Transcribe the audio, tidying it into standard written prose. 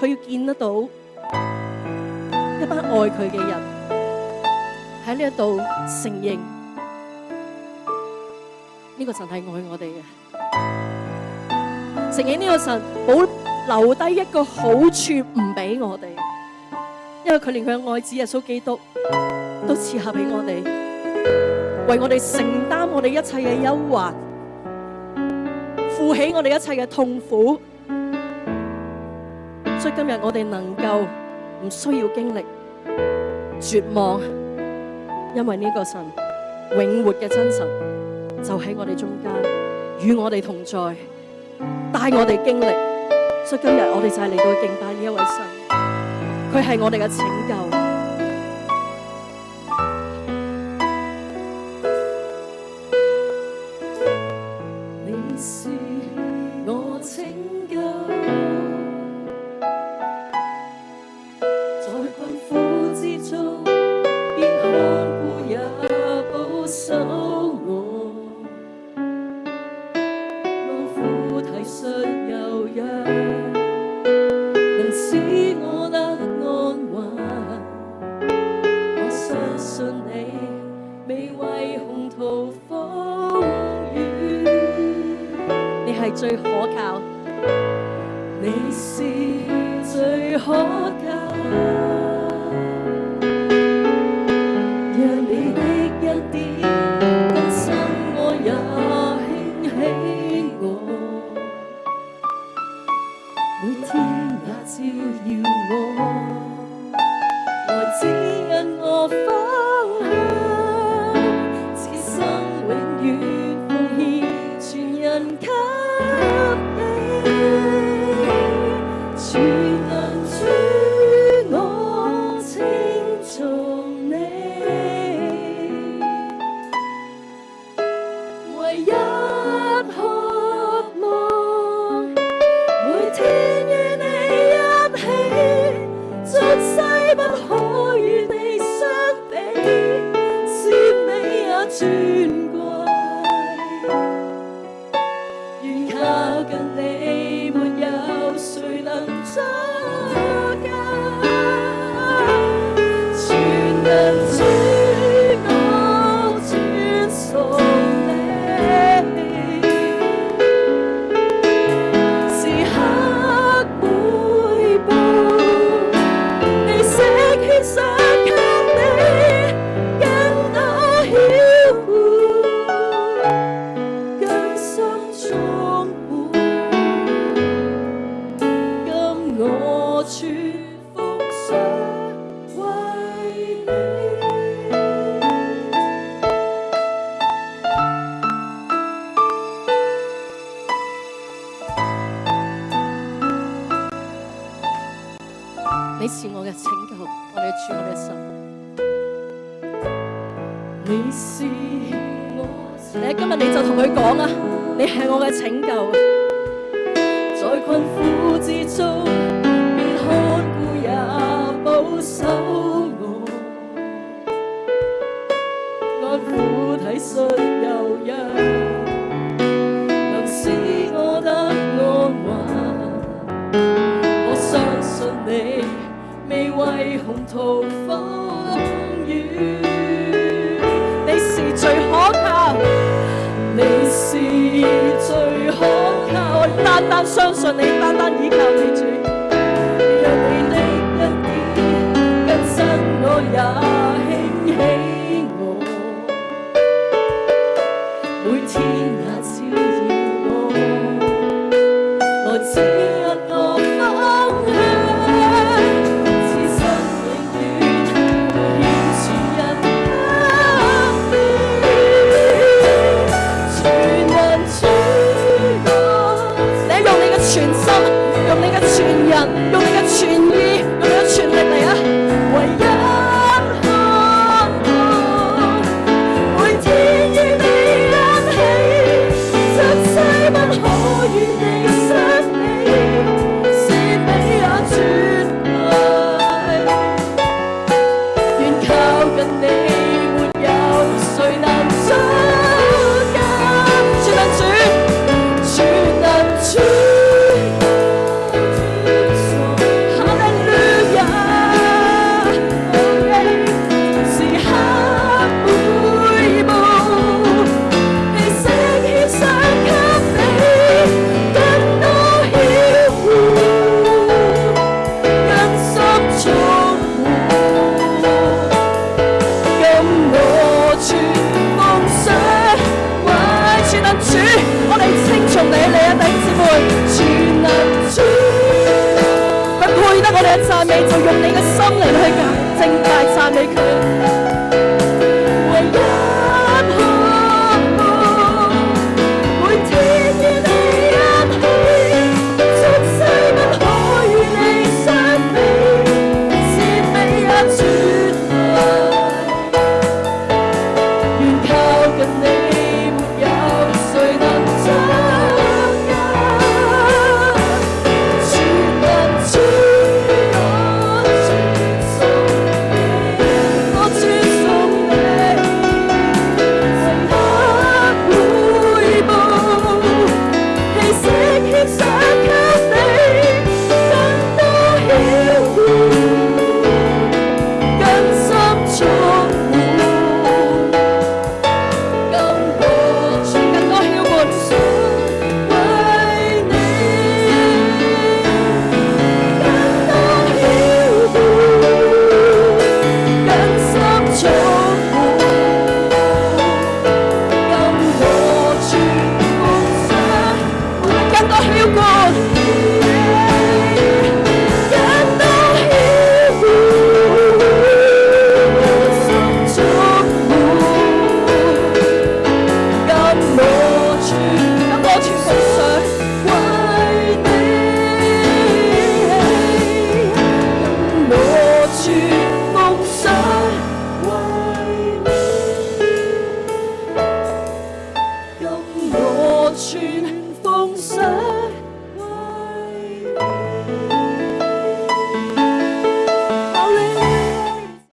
佢要見得到一班愛佢嘅人喺呢一度承認呢個神係愛我哋嘅，承認呢個神冇留低一個好處唔俾我哋，因為佢連佢嘅愛子耶穌基督都賜下俾我哋，為我哋承擔我哋一切嘅憂患，負起我哋一切嘅痛苦，所以今日我哋能夠唔需要經歷絕望，因為呢個神永活嘅真神就喺我哋中間，與我哋同在，帶我哋經歷。所以今日我哋就係嚟到敬拜呢一位神，佢係我哋嘅拯救。你是我拯救，在困苦之中，必看顧也保守我，安撫體恤柔弱，能使我得安穩。我相信你未為洪途風雨，你係最可靠，你是最可靠。讓你的一點更新我也興起我，每天也照耀我，來指引我方向，此生永遠奉獻全人給你，全能主我稱頌你，唯一渴望每天與你一起，俗世不可與你相比，是美也尊貴，願靠近你，沒有誰能阻隔，全能主我尊崇你，時刻每步你捨犧牲給你，更多曉顧，更深充滿，今我全奉上為你。你是我嘅拯救，我哋主，我哋神。你是我，你今日你就同佢講啊，你係我嘅拯救，在困苦之中，必看顧也保守我，安撫體恤柔弱，能使我得安穩。我相信你未為洪途風雨，你是最可靠，你是最可靠，我單單相信你，單單依靠你主，讓你的恩典更新我也興起我，每天也照耀我，來指引我方向，此生永遠奉獻全人給你，全能主我，你用你嘅全心，用你嘅全人，用你嘅全意，用你嘅全力嚟啊！唯一渴望每天與你一起，俗世不可與你相比，是美也尊貴，願靠近你，沒有誰能阻隔，全能主，全能主，哈就用你嘅心嚟去敬拜讚美佢。唯一渴望，每天與你一起，俗世不可與你相比，是美也絕美。願靠近你，沒有誰能將壓，全能主我尊崇你，我尊崇你，為他回報，氣息獻上給你，更多曉顧，更深觸摸。更多曉過所為你，更多曉顧，更深觸摸，更多全奉上，更多曉過，更多曉顧，更深觸摸。今我全奉上為你，今我全奉上為你，今我全奉上。